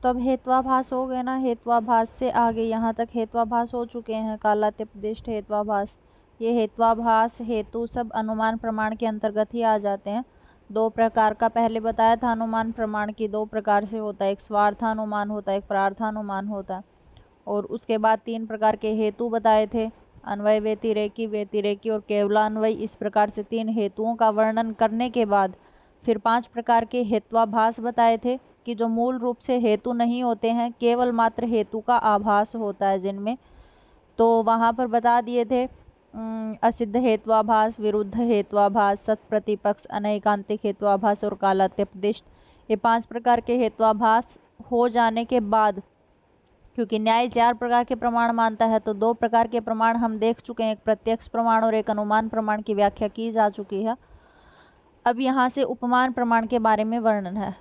तो अब हेत्वाभास हो गए ना, हेत्वाभास से आगे यहाँ तक हेत्वाभास हो चुके हैं, कालातिपदिष्ट हेत्वाभास। ये हेत्वाभास हेतु सब अनुमान प्रमाण के अंतर्गत ही आ जाते हैं। दो प्रकार का पहले बताया था अनुमान प्रमाण की, दो प्रकार से होता है, एक स्वार्थानुमान होता है, एक प्रार्थानुमान होता है। और उसके बाद 3 प्रकार के हेतु बताए थे, अन्वय व्यतिरेकी, व्यतिरेकी और केवलान्वय। इस प्रकार से 3 हेतुओं का वर्णन करने के बाद फिर 5 प्रकार के हेत्वाभास बताए थे कि जो मूल रूप से हेतु नहीं होते हैं, केवल मात्र हेतु का आभास होता है जिनमें। तो वहाँ पर बता दिए थे असिद्ध हेत्वाभास, विरुद्ध हेत्वाभास, सत्प्रतिपक्ष, अनैकांतिक हेत्वाभास और कालातिपदिष्ट। ये 5 प्रकार के हेत्वाभास हो जाने के बाद, क्योंकि न्याय 4 प्रकार के प्रमाण मानता है, तो 2 प्रकार के प्रमाण हम देख चुके हैं, एक प्रत्यक्ष प्रमाण और एक अनुमान प्रमाण की व्याख्या की जा चुकी है। अब यहाँ से उपमान प्रमाण के बारे में वर्णन है।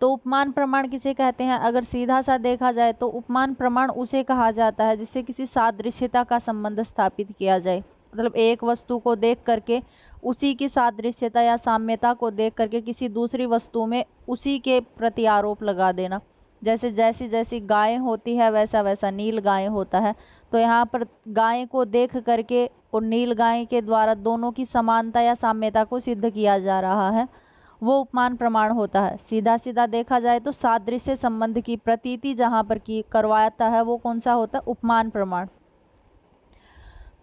तो उपमान प्रमाण किसे कहते हैं? अगर सीधा सा देखा जाए तो उपमान प्रमाण उसे कहा जाता है जिससे किसी सादृश्यता का संबंध स्थापित किया जाए। मतलब एक वस्तु को देख करके उसी की सादृश्यता या साम्यता को देख करके किसी दूसरी वस्तु में उसी के प्रति आरोप लगा देना। जैसे जैसी जैसी गाय होती है वैसा वैसा नील गाय होता है। तो यहाँ पर गाय को देख करके और नील गाय के द्वारा दोनों की समानता या साम्यता को सिद्ध किया जा रहा है, वो उपमान प्रमाण होता है। सीधा सीधा देखा जाए तो सादृश्य संबंध की प्रतीति जहाँ पर की करवाता है वो कौन सा होता है? उपमान प्रमाण।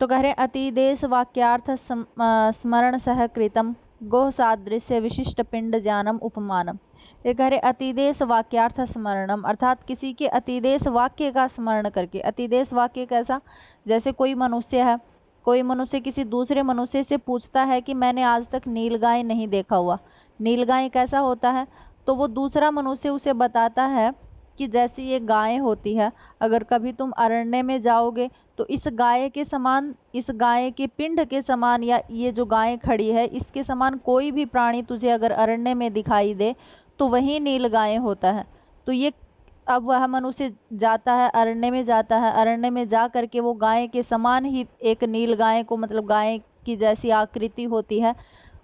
तो कह रहे अतिदेश वाक्यार्थ स्मरण सहकृतम गोह सादृश्य विशिष्ट पिंड ज्ञानम उपमानम। ये कह रहे अतिदेश वाक्यार्थ स्मरणम, अर्थात किसी के अतिदेश वाक्य का स्मरण करके। अतिदेश वाक्य कैसा? जैसे कोई मनुष्य है, कोई मनुष्य किसी दूसरे मनुष्य से पूछता है कि मैंने आज तक नीलगाय नहीं देखा हुआ। नीलगाय कैसा होता है? तो वो दूसरा मनुष्य उसे बताता है कि जैसी ये गाय होती है, अगर कभी तुम अरण्य में जाओगे तो इस गाय के समान, इस गाय के पिंड के समान, या ये जो गाय खड़ी है इसके समान कोई भी प्राणी तुझे अगर अरण्य में दिखाई दे तो वही नीलगाय होता है। तो ये अब वह मनुष्य जाता है, अरण्य में जाता है, अरण्य में जा करके वो गाय के समान ही एक नीलगाय को, मतलब गाय की जैसी आकृति होती है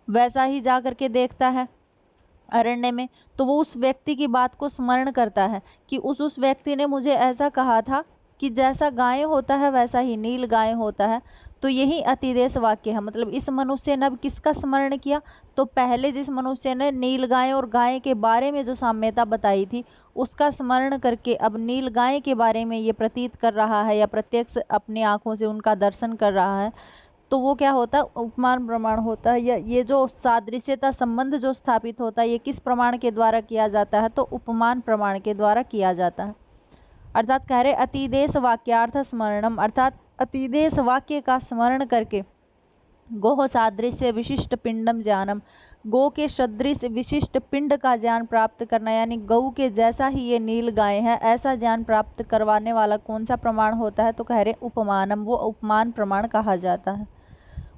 वैसा ही जा करके देखता है अरण्य में। तो वो उस व्यक्ति की बात को स्मरण करता है कि उस व्यक्ति ने मुझे ऐसा कहा था कि जैसा गाय होता है वैसा ही नील गाय होता है। तो यही अतिदेश वाक्य है। मतलब इस मनुष्य ने अब किसका स्मरण किया? तो पहले जिस मनुष्य ने नील गाय और गाय के बारे में जो साम्यता बताई थी उसका स्मरण करके अब नील गाय के बारे में ये प्रतीत कर रहा है या प्रत्यक्ष अपनी आंखों से उनका दर्शन कर रहा है, तो वो क्या होता है? उपमान प्रमाण होता है। या ये जो सादृश्यता संबंध जो स्थापित होता है ये किस प्रमाण के द्वारा किया जाता है? तो उपमान प्रमाण के द्वारा किया जाता है। अर्थात कह रहे अतिदेश वाक्यार्थ स्मरणम, अर्थात अतिदेश वाक्य का स्मरण करके गोह सादृश्य विशिष्ट पिंडम ज्ञानम, गौ के सदृश विशिष्ट पिंड का ज्ञान प्राप्त करना, यानी गौ के जैसा ही ये नील गाय है ऐसा ज्ञान प्राप्त करवाने वाला कौन सा प्रमाण होता है? तो कह रहे उपमानम, वो उपमान प्रमाण कहा जाता है।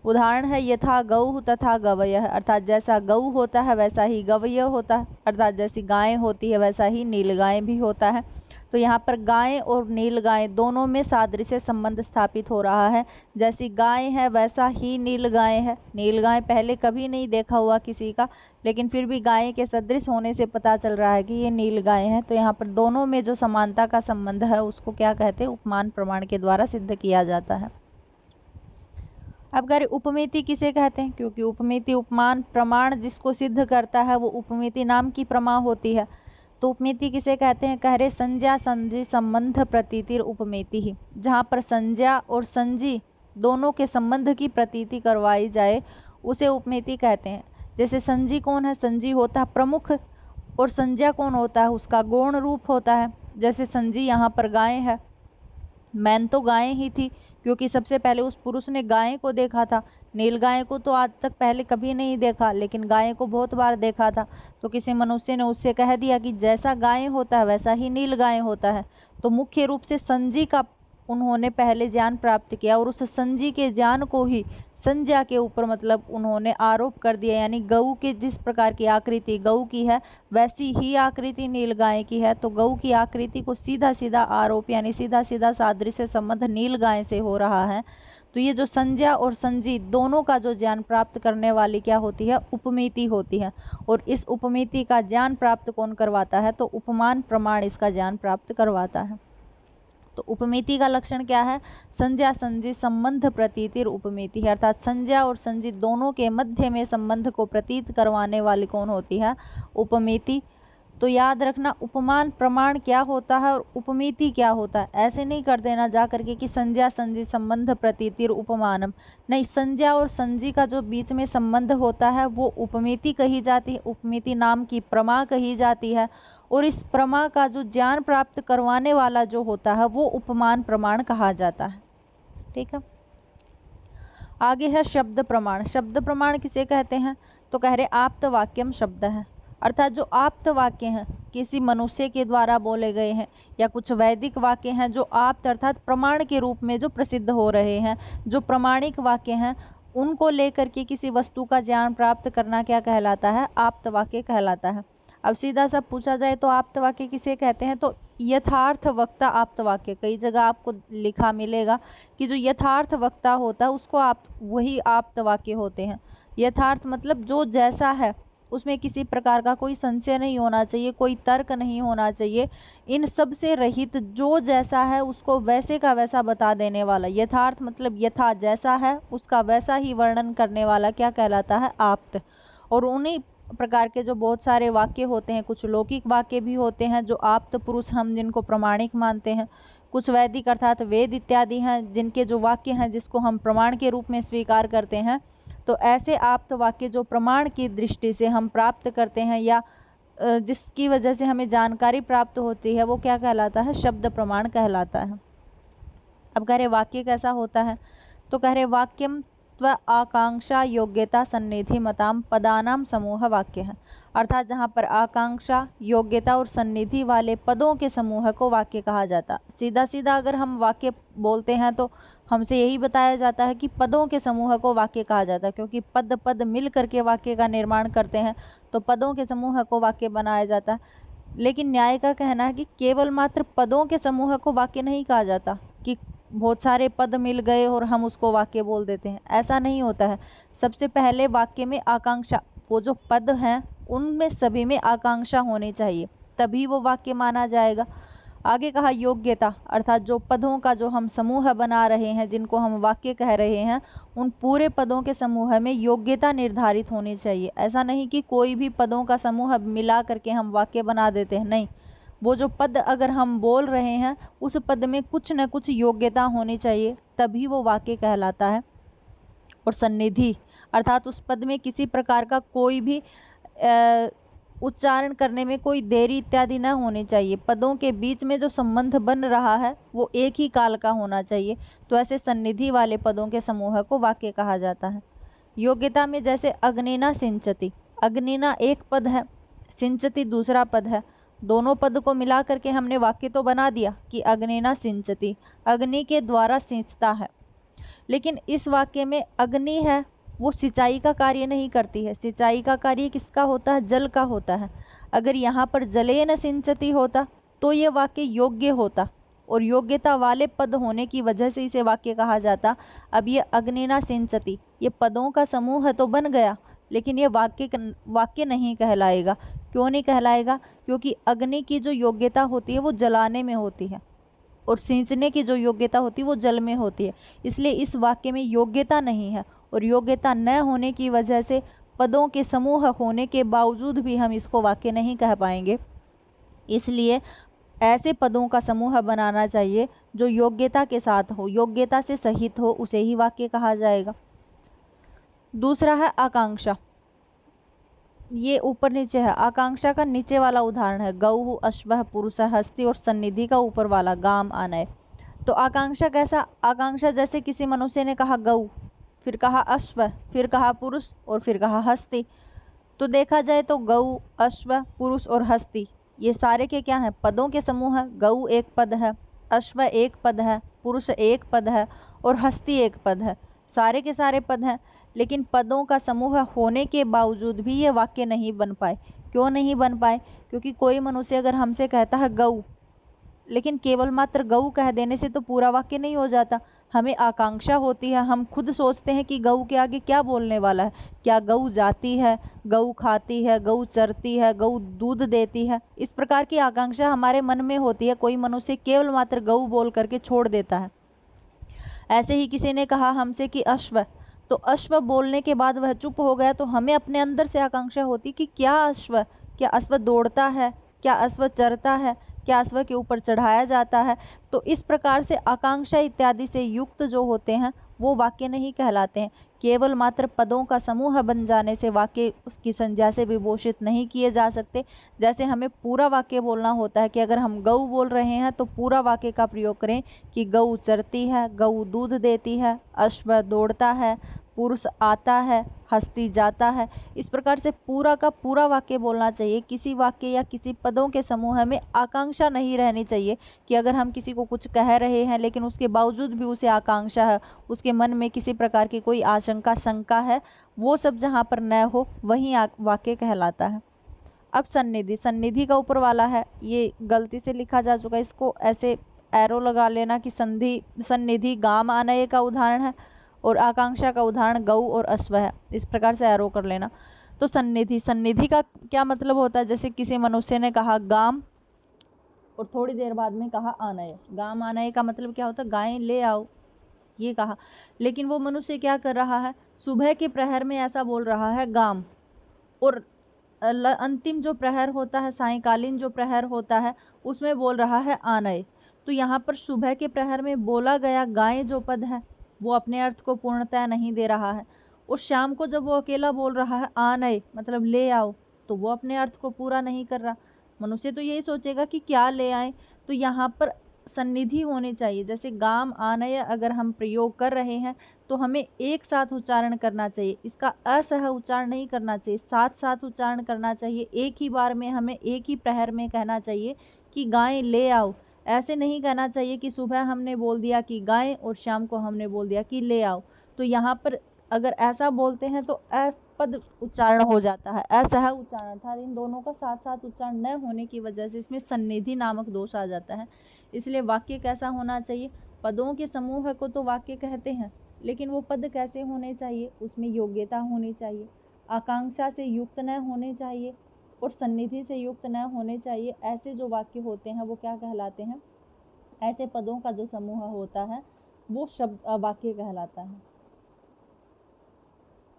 उदाहरण है यथा गौ तथा गवयः, अर्थात जैसा गौ होता है वैसा ही गवय होता है, अर्थात जैसी गाय होती है वैसा ही नीलगाय भी होता है। तो यहाँ पर गाय और नीलगाय दोनों में सादृश्य संबंध स्थापित हो रहा है। जैसी गाय है वैसा ही नीलगाय है। नीलगाय पहले कभी नहीं देखा हुआ किसी का, लेकिन फिर भी गाय के सदृश होने से पता चल रहा है कि ये नीलगाय है। तो यहाँ पर दोनों में जो समानता का संबंध है उसको क्या कहते हैं? उपमान प्रमाण के द्वारा सिद्ध किया जाता है। अब कह रहे उपमिति किसे कहते हैं? क्योंकि उपमिति उपमान प्रमाण जिसको सिद्ध करता है वो उपमिति नाम की प्रमा होती है। तो उपमिति किसे कहते हैं? कह रहे संज्ञा संजी संबंध प्रतीतिर उपमिति ही, जहाँ पर संज्ञा और संजी दोनों के संबंध की प्रतीति करवाई जाए उसे उपमिति कहते हैं। जैसे संजी कौन है? संजी होता है प्रमुख, और संज्ञा कौन होता है? उसका गौण रूप होता है। जैसे संजी यहाँ पर गाय है, मैन तो गाय ही थी क्योंकि सबसे पहले उस पुरुष ने गाय को देखा था। नील गाय को तो आज तक पहले कभी नहीं देखा, लेकिन गाय को बहुत बार देखा था। तो किसी मनुष्य ने उससे कह दिया कि जैसा गाय होता है वैसा ही नील गाय होता है। तो मुख्य रूप से संजी का उन्होंने पहले ज्ञान प्राप्त किया और उस संजी के ज्ञान को ही संज्ञा के ऊपर मतलब उन्होंने आरोप कर दिया। यानी गऊ के जिस प्रकार की आकृति गऊ की है वैसी ही आकृति नीलगाय की है। तो गऊ की आकृति को सीधा सीधा आरोप यानी सीधा सीधा सादृश्य संबंध नीलगाय से हो रहा है। तो ये जो संज्ञा और संजी दोनों का जो ज्ञान प्राप्त करने वाली क्या होती है, उपमिति होती है। और इस उपमिति का ज्ञान प्राप्त कौन करवाता है, तो उपमान प्रमाण इसका ज्ञान प्राप्त करवाता है। तो उपमिति का लक्षण क्या है, संज्ञा संजी संबंध प्रतीतिर उपमिति है, अर्थात संज्ञा और संजी दोनों के मध्य में संबंध को प्रतीत करवाने वाली कौन होती है, उपमिति। तो याद रखना उपमान प्रमाण क्या होता है और उपमिति क्या होता है। ऐसे नहीं कर देना जा करके कि संज्ञा संजी संबंध प्रतीतिर उपमानम, नहीं, संज्ञा और संजी का जो बीच में संबंध होता है वो उपमिति कही जाती है, उपमिति नाम की प्रमा कही जाती है। और इस प्रमा का जो ज्ञान प्राप्त करवाने वाला जो होता है वो उपमान प्रमाण कहा जाता है। ठीक है, आगे है शब्द प्रमाण। शब्द प्रमाण किसे कहते हैं, तो कह रहे आप्त वाक्यम शब्द है, अर्थात जो आप्त वाक्य हैं किसी मनुष्य के द्वारा बोले गए हैं या कुछ वैदिक वाक्य हैं जो आप्त अर्थात प्रमाण के रूप में जो प्रसिद्ध हो रहे हैं, जो प्रमाणिक वाक्य हैं, उनको लेकर के किसी वस्तु का ज्ञान प्राप्त करना क्या कहलाता है, आप्त वाक्य कहलाता है। अब सीधा सा पूछा जाए तो आप्त वाक्य किसे कहते हैं, तो यथार्थ वक्ता आप्त वाक्य। कई जगह आपको लिखा मिलेगा कि जो यथार्थ वक्ता होता है उसको वही आप्त वाक्य होते हैं। यथार्थ मतलब जो जैसा है उसमें किसी प्रकार का कोई संशय नहीं होना चाहिए, कोई तर्क नहीं होना चाहिए, इन सब से रहित जो जैसा है उसको वैसे का वैसा बता देने वाला। यथार्थ मतलब यथा जैसा है उसका वैसा ही वर्णन करने वाला क्या कहलाता है, आप्त। और उन्हीं प्रकार के जो बहुत सारे वाक्य होते हैं, कुछ लौकिक वाक्य भी होते हैं जो आप्त पुरुष हम जिनको प्रमाणिक मानते हैं, कुछ वैदिक अर्थात वेद इत्यादि हैं जिनके जो वाक्य हैं जिसको हम प्रमाण के रूप में स्वीकार करते हैं। तो ऐसे आप्त वाक्य जो प्रमाण की दृष्टि से हम प्राप्त करते हैं या जिसकी वजह से हमें जानकारी प्राप्त होती है वो क्या कहलाता है, शब्द प्रमाण कहलाता है। अब कह रहे वाक्य कैसा होता है, तो कह रहे वाक्यम त्व आकांक्षा योग्यता सन्निधि मताम पदानाम समूह वाक्य है, अर्थात जहाँ पर आकांक्षा योग्यता और सन्निधि वाले पदों के समूह को वाक्य कहा जाता। सीधा सीधा अगर हम वाक्य बोलते हैं तो हमसे यही बताया जाता है कि पदों के समूह को वाक्य कहा जाता है, क्योंकि पद पद मिल करके वाक्य का निर्माण करते हैं, तो पदों के समूह को वाक्य बनाया जाता है। लेकिन न्याय का कहना है कि केवल मात्र पदों के समूह को वाक्य नहीं कहा जाता कि बहुत सारे पद मिल गए और हम उसको वाक्य बोल देते हैं, ऐसा नहीं होता है। सबसे पहले वाक्य में आकांक्षा, वो जो पद हैं उनमें सभी में आकांक्षा होनी चाहिए, तभी वो वाक्य माना जाएगा। आगे कहा योग्यता, अर्थात जो पदों का जो हम समूह बना रहे हैं जिनको हम वाक्य कह रहे हैं, उन पूरे पदों के समूह में योग्यता निर्धारित होनी चाहिए। ऐसा नहीं कि कोई भी पदों का समूह मिला करके हम वाक्य बना देते हैं, नहीं, वो जो पद अगर हम बोल रहे हैं उस पद में कुछ न कुछ योग्यता होनी चाहिए, तभी वो वाक्य कहलाता है। और सन्निधि अर्थात उस पद में किसी प्रकार का कोई भी उच्चारण करने में कोई देरी इत्यादि न होनी चाहिए। पदों के बीच में जो संबंध बन रहा है वो एक ही काल का होना चाहिए, तो ऐसे सन्निधि वाले पदों के समूह को वाक्य कहा जाता है। योग्यता में जैसे अग्निना सिंचती, अग्निना एक पद है, सिंचती दूसरा पद है, दोनों पद को मिला करके हमने वाक्य तो बना दिया कि अग्निना सिंचती, अग्नि के द्वारा सिंचता है। लेकिन इस वाक्य में अग्नि है वो सिंचाई का कार्य नहीं करती है, सिंचाई का कार्य किसका होता है, जल का होता है। अगर यहाँ पर जलेन सिंचती होता तो ये वाक्य योग्य होता और योग्यता वाले पद होने की वजह से इसे वाक्य कहा जाता। अब ये अग्निना सिंचती, ये पदों का समूह तो बन गया लेकिन ये वाक्य नहीं कहलाएगा। क्यों नहीं कहलाएगा, क्योंकि अग्नि की जो योग्यता होती है वो जलाने में होती है और सिंचने की जो योग्यता होती है वो जल में होती है, इसलिए इस वाक्य में योग्यता नहीं है। और योग्यता न होने की वजह से पदों के समूह होने के बावजूद भी हम इसको वाक्य नहीं कह पाएंगे, इसलिए ऐसे पदों का समूह बनाना चाहिए जो योग्यता के साथ हो, योग्यता से सहित हो, उसे ही वाक्य कहा जाएगा। दूसरा है आकांक्षा, ये ऊपर नीचे है। आकांक्षा का नीचे वाला उदाहरण है गौ, अश्व, पुरुष, हस्ती और सन्निधि का ऊपर वाला गाम, आनय। तो आकांक्षा कैसा, आकांक्षा जैसे किसी मनुष्य ने कहा गौ, फिर कहा अश्व, फिर कहा पुरुष और फिर कहा हस्ती। तो देखा जाए तो गौ, अश्व, पुरुष और हस्ती ये सारे के क्या हैं, पदों के समूह है। गौ एक पद है, अश्व एक पद है, पुरुष एक पद है और हस्ती एक पद है, सारे के सारे पद हैं। लेकिन पदों का समूह होने के बावजूद भी ये वाक्य नहीं बन पाए। क्यों नहीं बन पाए, क्योंकि कोई मनुष्य अगर हमसे कहता है गौ, लेकिन केवल मात्र गौ कह देने से तो पूरा वाक्य नहीं हो जाता। हमें आकांक्षा होती है, हम खुद सोचते हैं कि गऊ के आगे क्या बोलने वाला है, क्या गऊ जाती है, गऊ खाती है, गऊ चरती है, गऊ दूध देती है। इस प्रकार की आकांक्षा हमारे मन में होती है। कोई मनुष्य केवल मात्र गऊ बोल करके छोड़ देता है। ऐसे ही किसी ने कहा हमसे कि अश्व, तो अश्व बोलने के बाद वह चुप हो गया, तो हमें अपने अंदर से आकांक्षा होती कि क्या अश्व दौड़ता है, क्या अश्व चरता है, क्या अश्व के ऊपर चढ़ाया जाता है। तो इस प्रकार से आकांक्षा इत्यादि से युक्त जो होते हैं वो वाक्य नहीं कहलाते हैं। केवल मात्र पदों का समूह बन जाने से वाक्य उसकी संज्ञा से विभूषित नहीं किए जा सकते। जैसे हमें पूरा वाक्य बोलना होता है कि अगर हम गऊ बोल रहे हैं तो पूरा वाक्य का प्रयोग करें कि गऊ चरती है, गऊ दूध देती है, अश्व दौड़ता है, पुरुष आता है, हस्ती जाता है। इस प्रकार से पूरा का पूरा वाक्य बोलना चाहिए। किसी वाक्य या किसी पदों के समूह में आकांक्षा नहीं रहनी चाहिए कि अगर हम किसी को कुछ कह रहे हैं लेकिन उसके बावजूद भी उसे आकांक्षा है, उसके मन में किसी प्रकार की कोई आशंका शंका है, वो सब जहाँ पर न हो वही वाक्य कहलाता है। अब सन्निधि, सन्निधि का ऊपर वाला है, ये गलती से लिखा जा चुका है, इसको ऐसे एरो लगा लेना कि सन्निधि गाम आनय का उदाहरण है और आकांक्षा का उदाहरण गऊ और अश्व है। इस प्रकार से एरो कर लेना। तो सन्निधि, सन्निधि का क्या मतलब होता है? जैसे किसी मनुष्य ने कहा गाम और थोड़ी देर बाद में कहा आनय। गाम आनय का मतलब क्या होता है? गायें ले आओ, ये कहा। लेकिन वो मनुष्य क्या कर रहा है? सुबह के प्रहर में ऐसा बोल रहा है गाम, और अंतिम जो प्रहर होता है, सायंकालीन जो प्रहर होता है, उसमें बोल रहा है आनय। तो यहाँ पर सुबह के प्रहर में बोला गया गायें जो पद है वो अपने अर्थ को पूर्णतः नहीं दे रहा है, और शाम को जब वो अकेला बोल रहा है आनय मतलब ले आओ, तो वो अपने अर्थ को पूरा नहीं कर रहा। मनुष्य तो यही सोचेगा कि क्या ले आए। तो यहाँ पर सन्निधि होनी चाहिए। जैसे गाम आनय अगर हम प्रयोग कर रहे हैं तो हमें एक साथ उच्चारण करना चाहिए, इसका असह उच्चारण नहीं करना चाहिए, साथ साथ उच्चारण करना चाहिए। एक ही बार में हमें एक ही प्रहर में कहना चाहिए कि गायें ले आओ। ऐसे नहीं कहना चाहिए कि सुबह हमने बोल दिया कि गायें और शाम को हमने बोल दिया कि ले आओ। तो यहाँ पर अगर ऐसा बोलते हैं तो पद उच्चारण हो जाता है, असह उच्चारण था। इन दोनों का साथ साथ उच्चारण न होने की वजह से इसमें सन्निधि नामक दोष आ जाता है। इसलिए वाक्य कैसा होना चाहिए? पदों के समूह को तो वाक्य कहते हैं, लेकिन वो पद कैसे होने चाहिए? उसमें योग्यता होनी चाहिए, आकांक्षा से युक्त न होने चाहिए और सन्निधि से युक्त न होने चाहिए। ऐसे जो वाक्य होते हैं वो क्या कहलाते हैं? ऐसे पदों का जो समूह होता है वो शब्द वाक्य कहलाता है।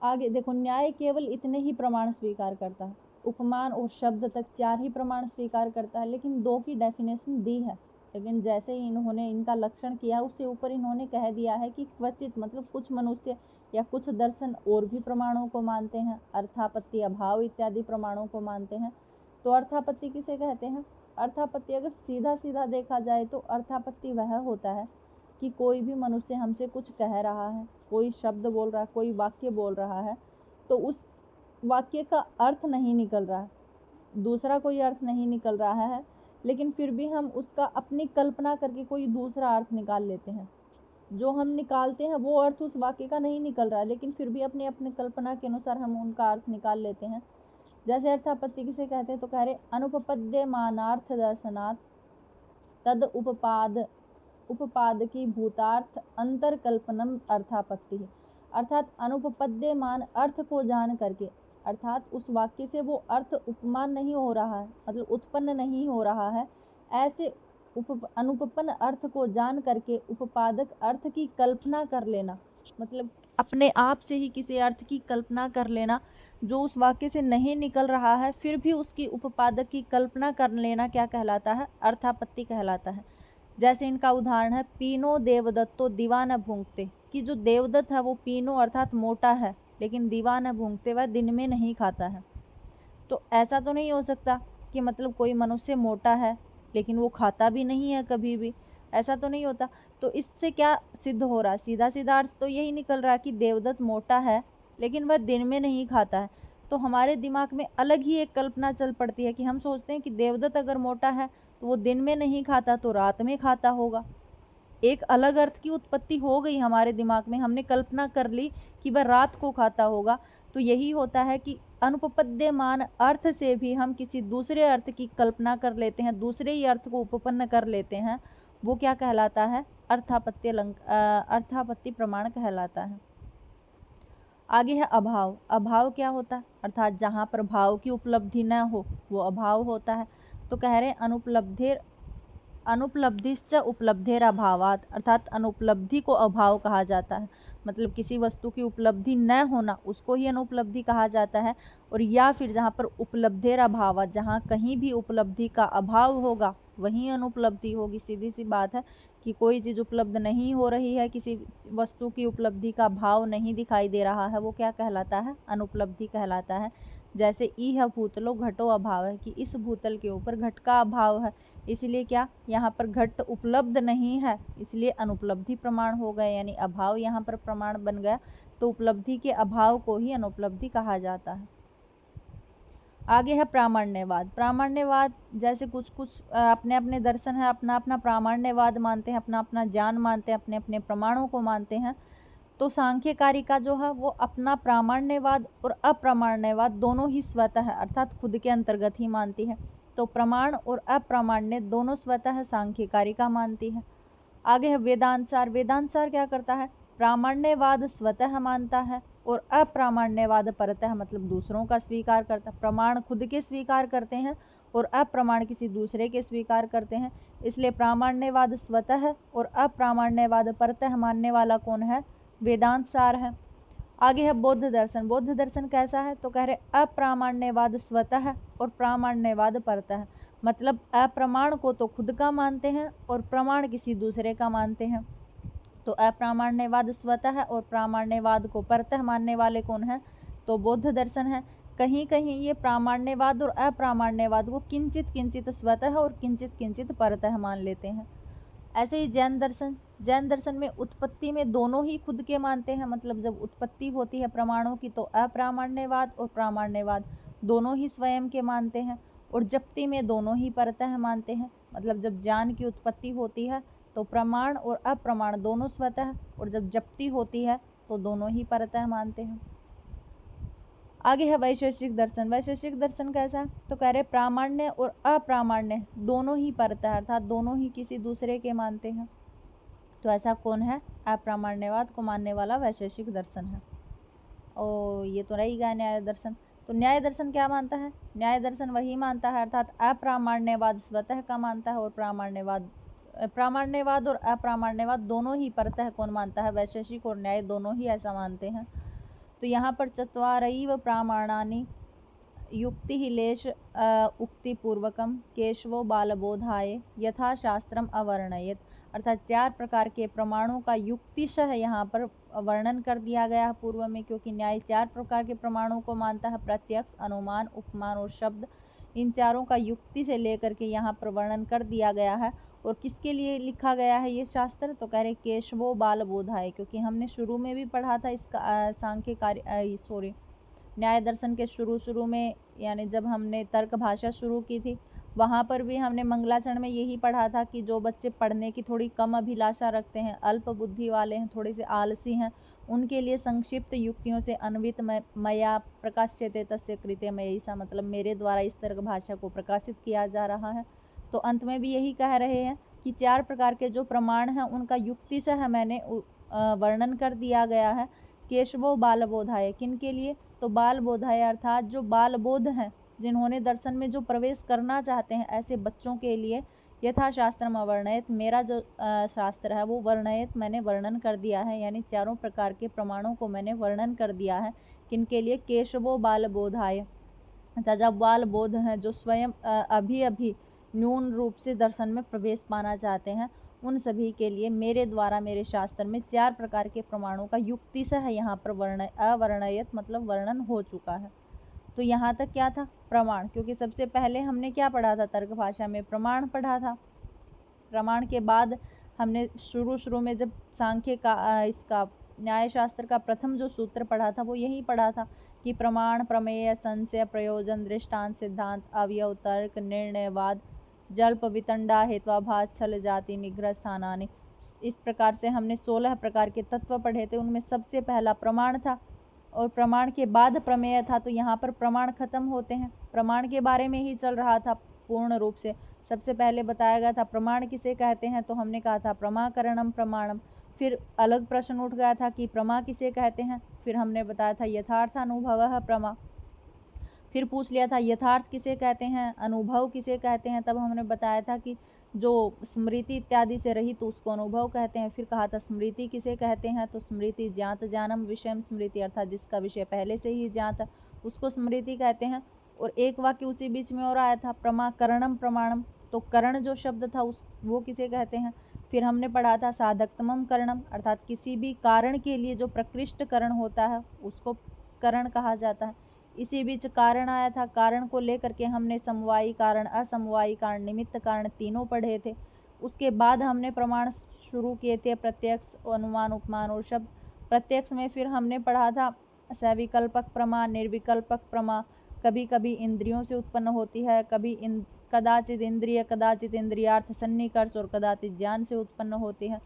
आगे देखो, न्याय केवल इतने ही प्रमाण स्वीकार करता है। उपमान और शब्द तक 4 ही प्रमाण स्वीकार करता है, लेकिन 2 की डेफिनेशन दी है। लेकिन जैसे ही इन्होंने इनका लक्षण किया उससे ऊपर इन्होंने कह दिया है कि क्वचित मतलब कुछ मनुष्य या कुछ दर्शन और भी प्रमाणों को मानते हैं, अर्थापत्ति, अभाव इत्यादि प्रमाणों को मानते हैं। तो अर्थापत्ति किसे कहते हैं? अर्थापत्ति अगर सीधा सीधा देखा जाए तो अर्थापत्ति वह होता है कि कोई भी मनुष्य हमसे कुछ कह रहा है, कोई शब्द बोल रहा है, कोई वाक्य बोल रहा है, तो उस वाक्य का अर्थ नहीं निकल रहा है, दूसरा कोई अर्थ नहीं निकल रहा है, लेकिन फिर भी हम उसका अपनी कल्पना करके कोई दूसरा अर्थ निकाल लेते हैं। जो हम निकालते हैं वो अर्थ उस वाक्य का नहीं निकल रहा है, लेकिन फिर भी अपनी अपनी कल्पना के अनुसार हम उनका अर्थ निकाल लेते हैं। जैसे अर्थापत्ति किसे कहते हैं? तो कह रहे अनुपपद्यमानार्थ दर्शनात् तद उपपाद की भूतार्थ अंतरकल्पनम अर्थापत्ति है। अर्थात अनुपपद्यमान अर्थ को जान करके, अर्थात उस वाक्य से वो अर्थ उपमान नहीं हो रहा है, मतलब उत्पन्न नहीं हो रहा है, ऐसे अनुपपन्न अर्थ को जान करके उपपादक अर्थ की कल्पना कर लेना, मतलब अपने आप से ही किसी अर्थ की कल्पना कर लेना जो उस वाक्य से नहीं निकल रहा है, फिर भी उसकी उपपादक की कल्पना कर लेना क्या कहलाता है? अर्थापत्ति कहलाता है। जैसे इनका उदाहरण है पीनो देवदत्तो दीवाना भूंगते, कि जो देवदत्त है वो पीनो अर्थात मोटा है, लेकिन दीवाना भूंगते वह दिन में नहीं खाता है। तो ऐसा तो नहीं हो सकता कि मतलब कोई मनुष्य मोटा है लेकिन वो खाता भी नहीं है कभी भी, ऐसा तो नहीं होता। तो इससे क्या सिद्ध हो रहा है? सीधा सीधा अर्थ तो यही निकल रहा है कि देवदत्त मोटा है लेकिन वह दिन में नहीं खाता है। तो हमारे दिमाग में अलग ही एक कल्पना चल पड़ती है कि हम सोचते हैं कि देवदत्त अगर मोटा है तो वो दिन में नहीं खाता तो रात में खाता होगा। एक अलग अर्थ की उत्पत्ति हो गई हमारे दिमाग में, हमने कल्पना कर ली कि वह रात को खाता होगा। तो यही होता है कि अनुपपद्यमान अर्थ से भी हम किसी दूसरे अर्थ की कल्पना कर लेते हैं, दूसरे ही अर्थ को उपपन्न कर लेते हैं। वो क्या कहलाता है? अर्थापत्ति प्रमाण कहलाता है। आगे है अभाव। अभाव क्या होता है? अर्थात जहाँ पर भाव की उपलब्धि न हो वो अभाव होता है। तो कह रहे अनुपलब्धिश्च उपलब्धेर अभावात, अर्थात अनुपलब्धि को अभाव कहा जाता है। मतलब किसी वस्तु की उपलब्धि न होना उसको ही अनुपलब्धि कहा जाता है। और या फिर जहाँ पर उपलब्धेर अभावात, जहाँ कहीं भी उपलब्धि का अभाव होगा वहीं अनुपलब्धि होगी। सीधी सी बात है कि कोई चीज़ उपलब्ध नहीं हो रही है, किसी वस्तु की उपलब्धि का भाव नहीं दिखाई दे रहा है, वो क्या कहलाता है? अनुपलब्धि कहलाता है। जैसे इह भूतलो घटो अभाव है, कि इस भूतल के ऊपर घट का अभाव है, इसलिए क्या यहाँ पर घट उपलब्ध नहीं है, इसलिए अनुपलब्धि प्रमाण हो गए, यानी अभाव यहाँ पर प्रमाण बन गया। तो उपलब्धि के अभाव को ही अनुपलब्धि कहा जाता है। आगे है प्रामाण्यवाद। प्रामाण्यवाद जैसे कुछ अपने अपने दर्शन है, अपना अपना प्रामाण्यवाद मानते हैं, अपना अपना ज्ञान मानते हैं, अपने अपने प्रमाणों को मानते हैं। तो सांख्यकारिका जो है वो अपना प्रामाण्यवाद और अप्रामाण्यवाद दोनों ही स्वतः है, अर्थात खुद के अंतर्गत ही मानती है। तो प्रमाण और अप्रामाण्य दोनों स्वतः सांख्यकारिका मानती है। आगे है वेदांतसार। वेदांतसार क्या करता है? प्रामाण्यवाद स्वतः मानता है और अप्रामाण्यवाद परतः, मतलब दूसरों का स्वीकार करता है। प्रमाण खुद के स्वीकार करते हैं और अप्रमाण किसी दूसरे के स्वीकार करते हैं। इसलिए प्रामाण्यवाद स्वतः और अप्रामाण्यवाद परतः मानने वाला कौन है? वेदांत सार है। आगे है बौद्ध दर्शन। बौद्ध दर्शन कैसा है? तो कह रहे अप्रामाण्यवाद स्वतः और प्रामाण्यवाद परतः, मतलब अप्रमाण को तो खुद का मानते हैं और प्रमाण किसी दूसरे का मानते हैं। तो अप्रामाण्यवाद स्वतः और प्रामाण्यवाद को परतः मानने वाले कौन है? तो बौद्ध दर्शन है। कहीं कहीं ये प्रामाण्यवाद और अप्रामाण्यवाद को किंचित किंचित स्वतः और किंचित किंचित परतः मान लेते हैं। ऐसे ही जैन दर्शन। जैन दर्शन में उत्पत्ति में दोनों ही खुद के मानते हैं, मतलब जब उत्पत्ति होती है प्रमाणों की तो अप्रामाण्यवाद और प्रामाण्यवाद दोनों ही स्वयं के मानते हैं। और जप्ति में दोनों ही परतः मानते हैं, मतलब जब ज्ञान की उत्पत्ति होती है तो प्रमाण और अप्रमाण दोनों स्वतः, और जब जप्ति होती है तो दोनों ही परतः मानते हैं। आगे है वैशेषिक दर्शन। वैशेषिक दर्शन कैसा है? तो कह रहे प्रामाण्य और अप्रामाण्य दोनों ही परतः, अर्थात दोनों ही किसी दूसरे के मानते हैं। तो ऐसा कौन है? अप्रामाण्यवाद को मानने वाला वैशेषिक दर्शन है। और ये तो रही गया न्याय दर्शन। तो न्याय दर्शन क्या मानता है? न्याय दर्शन वही मानता है, अर्थात अप्रामाण्यवाद स्वतः का मानता है और प्रामाण्यवाद और अप्रामाण्यवाद दोनों ही परतः कौन मानता है? वैशेषिक और न्याय दोनों ही ऐसा मानते हैं। तो यहाँ पर चत्वारैव प्रामाणानि युक्ति हिलेश उक्तिपूर्वकम केशवो बालबोधाय यथा शास्त्रम अवर्णयत, अर्थात 4 प्रकार के प्रमाणों का युक्तिशः यहाँ पर वर्णन कर दिया गया है पूर्व में, क्योंकि न्याय 4 प्रकार के प्रमाणों को मानता है, प्रत्यक्ष, अनुमान, उपमान और शब्द। इन चारों का युक्ति से लेकर के यहाँ पर वर्णन कर दिया गया है। और किसके लिए लिखा गया है ये शास्त्र? तो कह रहे केशवो बालबोधाय, क्योंकि हमने शुरू में भी पढ़ा था इसका न्याय दर्शन के शुरू में, यानी जब हमने तर्क भाषा शुरू की थी वहाँ पर भी हमने मंगलाचरण में यही पढ़ा था कि जो बच्चे पढ़ने की थोड़ी कम अभिलाषा रखते हैं, अल्प बुद्धि वाले हैं, थोड़े से आलसी हैं, उनके लिए संक्षिप्त युक्तियों से अन्वित मया प्रकाश्यते तस्य कृते मयिसा, मतलब मेरे द्वारा इस तर्क भाषा को प्रकाशित किया जा रहा है। तो अंत में भी यही कह रहे हैं कि 4 प्रकार के जो प्रमाण हैं उनका युक्ति से मैंने वर्णन कर दिया गया है। केशवो बालबोधाय, किन के लिए? तो बालबोधाय अर्थात जो बालबोध हैं, जिन्होंने दर्शन में जो प्रवेश करना चाहते हैं, ऐसे बच्चों के लिए यथा शास्त्रम अवर्णयत, मेरा जो शास्त्र है वो वर्णयत मैंने वर्णन कर दिया है, यानी 4 प्रकार के प्रमाणों को मैंने वर्णन कर दिया है। किनके लिए? केशवो बालबोधाय, जब बालबोध हैं जो स्वयं अभी न्यून रूप से दर्शन में प्रवेश पाना चाहते हैं, उन सभी के लिए मेरे द्वारा मेरे शास्त्र में 4 प्रकार के प्रमाणों का युक्ति से है यहाँ पर अवर्णयत मतलब वर्णन हो चुका है। तो यहाँ तक क्या था? प्रमाण, क्योंकि सबसे पहले हमने क्या पढ़ा था? तर्क भाषा में प्रमाण पढ़ा था। प्रमाण के बाद हमने शुरू में जब सांख्य का इसका न्याय शास्त्र का प्रथम जो सूत्र पढ़ा था वो यही पढ़ा था कि प्रमाण, प्रमेय, संशय, प्रयोजन, दृष्टांत, सिद्धांत, अवयव, तर्क, निर्णयवाद, जल्प, वितंडा, हेत्वाभास, छल, जाति, निग्रह, स्थानानि, इस प्रकार से हमने 16 प्रकार के तत्व पढ़े थे। उनमें सबसे पहला प्रमाण था और प्रमाण के बाद प्रमेय था। तो यहाँ पर प्रमाण खत्म होते हैं, प्रमाण के बारे में ही चल रहा था पूर्ण रूप से। सबसे पहले बताया गया था प्रमाण किसे कहते हैं, तो हमने कहा था प्रमाकरणम प्रमाणम। फिर अलग प्रश्न उठ गया था कि प्रमा किसे कहते हैं, फिर हमने बताया था यथार्थ अनुभव प्रमा। फिर पूछ लिया था यथार्थ किसे कहते हैं, अनुभव किसे कहते हैं, तब हमने बताया था कि जो स्मृति इत्यादि से रहित तो उसको अनुभव कहते हैं। फिर कहा था स्मृति किसे कहते हैं, तो स्मृति ज्ञात ज्ञानम विषयम स्मृति, अर्थात जिसका विषय पहले से ही ज्ञात है उसको स्मृति कहते हैं। और एक वाक्य उसी बीच में और आया था प्रमाकरणम प्रमाणम, तो करण जो शब्द था वो किसे कहते हैं। फिर हमने पढ़ा था साधकतमम करणम, अर्थात किसी भी कारण के लिए जो प्रकृष्ट करण होता है उसको करण कहा जाता है। इसी बीच कारण आया था, कारण को लेकर के हमने समवायी कारण, असमवायी कारण, निमित्त कारण तीनों पढ़े थे। उसके बाद हमने प्रमाण शुरू किए थे प्रत्यक्ष, अनुमान, उपमान और शब्द। प्रत्यक्ष में फिर हमने पढ़ा था सविकल्पक प्रमा, निर्विकल्पक प्रमा, कभी कभी इंद्रियों से उत्पन्न होती है, कदाचित इंद्रिय, कदाचित इंद्रियार्थ सन्निकर्ष और कदाचित ज्ञान से उत्पन्न होती है।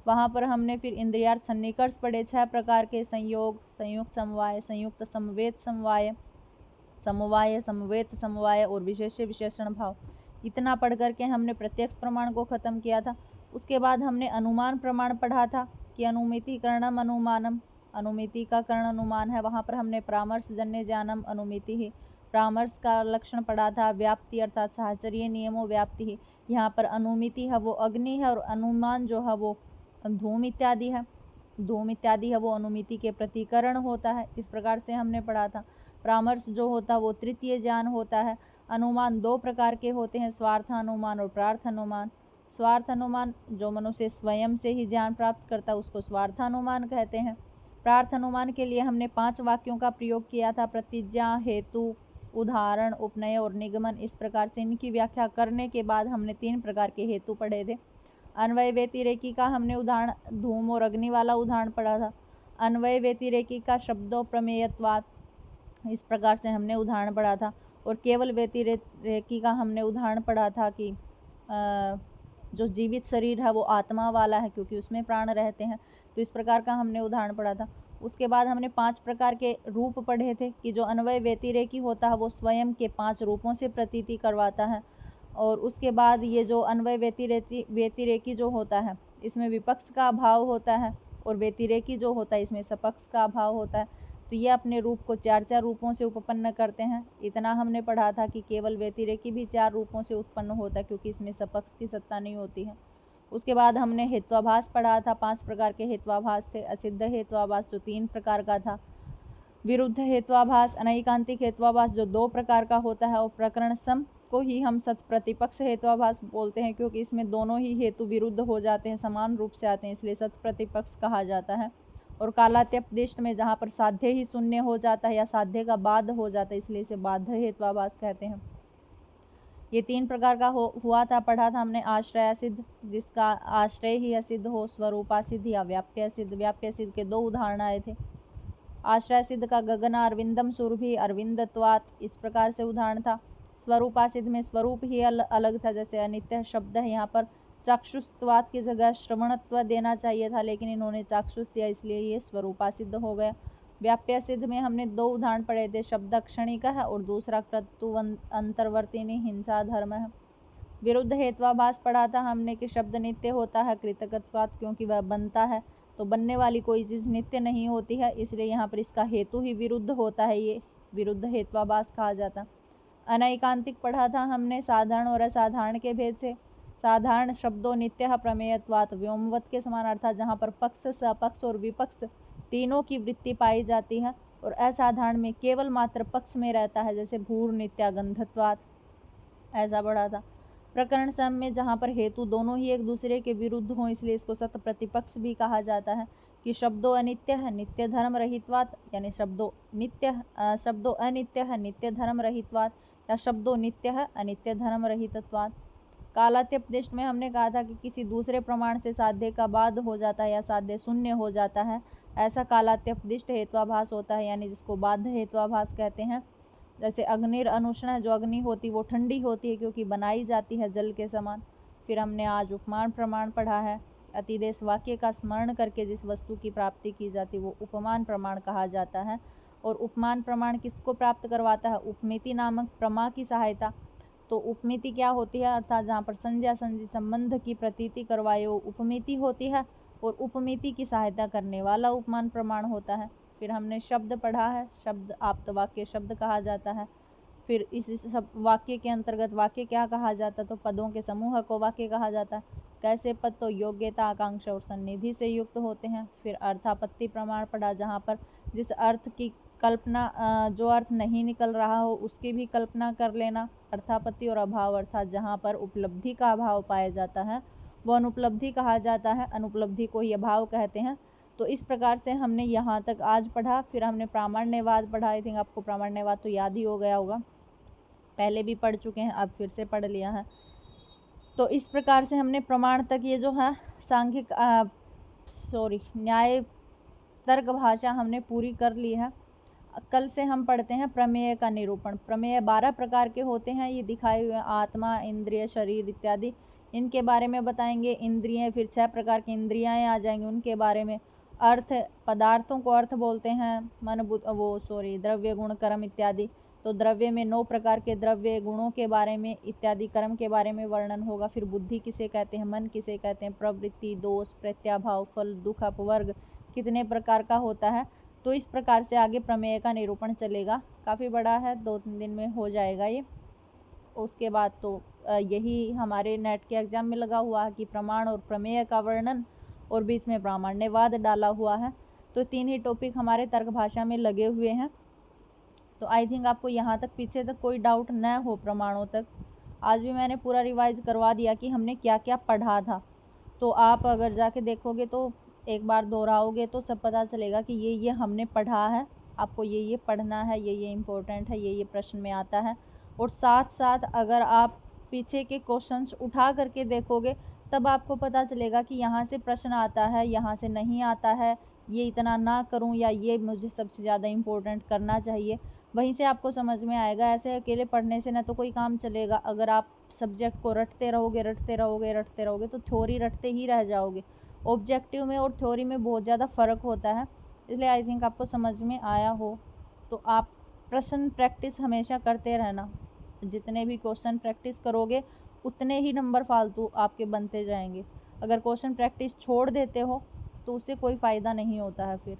वहाँ पर हमने फिर इंद्रियार्थ सन्निकर्ष पढ़े, 6 प्रकार के, संयोग, संयुक्त समवाय, संयुक्त समवेत समवाय, समवाय, समवेत समवाय और विशेष्य विशेषण भाव। इतना पढ़ करके हमने प्रत्यक्ष प्रमाण को खत्म किया था। उसके बाद हमने अनुमान प्रमाण पढ़ा था कि अनुमिति करणम अनुमानम, अनुमिति का कर्ण अनुमान है। वहाँ पर हमने परामर्श जन्य ज्ञानम अनुमिति ही, परामर्श का लक्षण पढ़ा था, व्याप्ति अर्थात साहचर्य नियमों व्याप्ति ही। यहाँ पर अनुमिति है वो अग्नि है और अनुमान जो है वो धूम इत्यादि है, धूम इत्यादि है वो अनुमिति के प्रतिकरण होता है। इस प्रकार से हमने पढ़ा था। परामर्श जो होता है वो तृतीय ज्ञान होता है। अनुमान 2 प्रकार के होते हैं, स्वार्थ अनुमान और प्रार्थ अनुमान। स्वार्थ अनुमान जो मनुष्य स्वयं से ही ज्ञान प्राप्त करता है उसको स्वार्थ अनुमान कहते हैं। प्रार्थ अनुमान के लिए हमने 5 वाक्यों का प्रयोग किया था, प्रतिज्ञा, हेतु, उदाहरण, उपनय और निगमन। इस प्रकार से इनकी व्याख्या करने के बाद हमने 3 प्रकार के हेतु पढ़े थे। अन्वय व्यतिरेकी का हमने उदाहरण धूम और अग्नि वाला उदाहरण पढ़ा था। अन्वय व्यतिरेकी का शब्दों प्रमेयत्वात्, इस प्रकार से हमने उदाहरण पढ़ा था। और केवल व्यतिरेकी का हमने उदाहरण पढ़ा था कि जो जीवित शरीर है वो आत्मा वाला है क्योंकि उसमें प्राण रहते हैं, तो इस प्रकार का हमने उदाहरण पढ़ा था। उसके बाद हमने 5 प्रकार के रूप पढ़े थे कि जो अन्वय व्यतिरेकी होता है वो स्वयं के 5 रूपों से प्रतीति करवाता है। और उसके बाद ये जो अन्वय व्यतिरेकी जो होता है इसमें विपक्ष का अभाव होता है और व्यतिरेकी जो होता है इसमें सपक्ष का अभाव होता है। तो ये अपने रूप को 4 रूपों से उपपन्न करते हैं। इतना हमने पढ़ा था कि केवल व्यतिरेकी भी 4 रूपों से उत्पन्न होता है क्योंकि इसमें सपक्ष की सत्ता नहीं होती है। उसके बाद हमने हेत्वाभास पढ़ा था, 5 प्रकार के हेत्वाभास थे। असिद्ध हेत्वाभास जो 3 प्रकार का था, विरुद्ध हेत्वाभास, अनैकांतिक हेत्वाभास जो 2 प्रकार का होता है, और प्रकरण सम को ही हम सत प्रतिपक्ष हेत्वाभास बोलते हैं क्योंकि इसमें दोनों ही हेतु विरुद्ध हो जाते हैं, समान रूप से आते हैं, इसलिए सत प्रतिपक्ष कहा जाता है। और कालात्यपदिष्ट में जहाँ पर साध्य ही शून्य हो जाता है या साध्य का बाध हो जाता है इसलिए इसे बाध्य हेत्वाभास कहते हैं। ये 3 प्रकार का हुआ था, पढ़ा था हमने आश्रय सिद्ध जिसका आश्रय ही असिद्ध हो, स्वरूपा सिद्ध या व्याप्य सिद्ध। व्याप्य सिद्ध के 2 उदाहरण आए थे। आश्रय सिद्ध का गगन अरविंदम सुरभि अरविंदत्वात्, इस प्रकार से उदाहरण था। स्वरूपा सिद्ध में स्वरूप ही अलग था, जैसे अनित्य शब्द है, यहाँ पर चाक्षुषत्वात् की जगह श्रवणत्व देना चाहिए था लेकिन इन्होंने चाक्षुष दिया इसलिए ये स्वरूपा सिद्ध हो गया। व्याप्य सिद्ध में हमने 2 उदाहरण पढ़े थे, शब्द क्षणिक है और दूसरा क्रतु अंतर्वर्तिनी हिंसा धर्म है। विरुद्ध हेत्वाभास पढ़ा था हमने कि शब्द नित्य होता है कृतकत्वात्, क्योंकि वह बनता है, तो बनने वाली कोई चीज़ नित्य नहीं होती है, इसलिए यहाँ पर इसका हेतु ही विरुद्ध होता है, ये विरुद्ध हेत्वाभास कहा जाता। अनैकांतिक पढ़ा था हमने साधारण और असाधारण के भेद से। साधारण शब्दों नित्य प्रमेयत्वात् व्योमवत के समान, अर्थात जहाँ पर पक्ष, सपक्ष और विपक्ष तीनों की वृत्ति पाई जाती है, और असाधारण में केवल मात्र पक्ष में रहता है, जैसे भूर नित्यागंधत्वात्, ऐसा पढ़ा था। प्रकरण सम में जहाँ पर हेतु दोनों ही एक दूसरे के विरुद्ध हों इसलिए इसको सत प्रतिपक्ष भी कहा जाता है कि शब्दों अनित्य है नित्य धर्म रहित्वात्, यानी शब्दों अनित्य है नित्य धर्म रहित्वात्, या शब्दों नित्य है अनित्य धर्म रहितत्वात्। कालात्यपदिष्ट में हमने कहा था कि किसी दूसरे प्रमाण से साध्य का बाध हो जाता है या साध्य शून्य हो जाता है, ऐसा कालात्यपदिष्ट हेत्वाभास होता है, यानी जिसको बाध्य हेत्वाभास कहते हैं। जैसे अग्निर अनुष्ण, जो अग्नि होती वो ठंडी होती है क्योंकि बनाई जाती है जल के समान। फिर हमने आज उपमान प्रमाण पढ़ा है, अतिदेश वाक्य का स्मरण करके जिस वस्तु की प्राप्ति की जाती वो उपमान प्रमाण कहा जाता है। और उपमान प्रमाण किसको प्राप्त करवाता है, उपमिति नामक प्रमा की सहायता। तो उपमिति क्या होती है, अर्थात जहाँ पर संज्ञा संधि संबंध की प्रतीति करवाए वो उपमिति होती है, और उपमिति की सहायता करने वाला उपमान प्रमाण होता है। फिर हमने शब्द पढ़ा है, शब्द आप्त वाक्य शब्द कहा जाता है। फिर इस वाक्य के अंतर्गत वाक्य क्या कहा जाता है, तो पदों के समूह को वाक्य कहा जाता है। कैसे पद, तो योग्यता, आकांक्षा और सन्निधि से युक्त होते हैं। फिर अर्थापत्ति प्रमाण पढ़ा, जहाँ पर जिस अर्थ की कल्पना जो अर्थ नहीं निकल रहा हो उसकी भी कल्पना कर लेना। अर्थापत्ति और अभाव, अर्थात जहाँ पर उपलब्धि का अभाव पाया जाता है वो अनुपलब्धि कहा जाता है, अनुपलब्धि को ही अभाव कहते हैं। तो इस प्रकार से हमने यहाँ तक आज पढ़ा। फिर हमने प्रामाण्यवाद पढ़ा। आई थिंक आपको प्रामाण्यवाद तो याद ही हो गया होगा, पहले भी पढ़ चुके हैं, अब फिर से पढ़ लिया है। तो इस प्रकार से हमने प्रमाण तक ये जो है सांख्यिक न्याय तर्क भाषा हमने पूरी कर ली है। कल से हम पढ़ते हैं प्रमेय का निरूपण। प्रमेय 12 प्रकार के होते हैं, ये दिखाए हुए आत्मा, इंद्रिय, शरीर इत्यादि, इनके बारे में बताएंगे। इंद्रिय, फिर 6 प्रकार की इंद्रियाएं आ जाएंगी, उनके बारे में। अर्थ, पदार्थों को अर्थ बोलते हैं, द्रव्य, गुण, कर्म इत्यादि। तो द्रव्य में 9 प्रकार के द्रव्य, गुणों के बारे में इत्यादि, कर्म के बारे में वर्णन होगा। फिर बुद्धि किसे कहते हैं, मन किसे कहते हैं, प्रवृत्ति, दोष, प्रत्याभाव, फल, दुख, अपवर्ग कितने प्रकार का होता है। तो इस प्रकार से आगे प्रमेय का निरूपण चलेगा। काफ़ी बड़ा है, 2-3 दिन में हो जाएगा ये। उसके बाद तो यही हमारे नेट के एग्जाम में लगा हुआ है कि प्रमाण और प्रमेय का वर्णन, और बीच में प्रामाण्यवाद डाला हुआ है। तो 3 ही टॉपिक हमारे तर्क भाषा में लगे हुए हैं। तो आई थिंक आपको यहाँ तक पीछे तक कोई डाउट न हो प्रमाणों तक। आज भी मैंने पूरा रिवाइज करवा दिया कि हमने क्या क्या पढ़ा था। तो आप अगर जाके देखोगे तो एक बार दोहराओगे तो सब पता चलेगा कि ये हमने पढ़ा है, आपको ये पढ़ना है, ये इम्पोर्टेंट है, ये प्रश्न में आता है। और साथ साथ अगर आप पीछे के क्वेश्चंस उठा करके देखोगे तब आपको पता चलेगा कि यहाँ से प्रश्न आता है, यहाँ से नहीं आता है, ये इतना ना करूँ या ये मुझे सबसे ज़्यादा इम्पोर्टेंट करना चाहिए। वहीं से आपको समझ में आएगा। ऐसे अकेले पढ़ने से ना तो कोई काम चलेगा। अगर आप सब्जेक्ट को रटते रहोगे तो थ्योरी रटते ही रह जाओगे। ऑब्जेक्टिव में और थ्योरी में बहुत ज़्यादा फ़र्क होता है। इसलिए आई थिंक आपको समझ में आया हो। तो आप प्रश्न प्रैक्टिस हमेशा करते रहना। जितने भी क्वेश्चन प्रैक्टिस करोगे उतने ही नंबर फालतू आपके बनते जाएंगे। अगर क्वेश्चन प्रैक्टिस छोड़ देते हो तो उससे कोई फ़ायदा नहीं होता है फिर।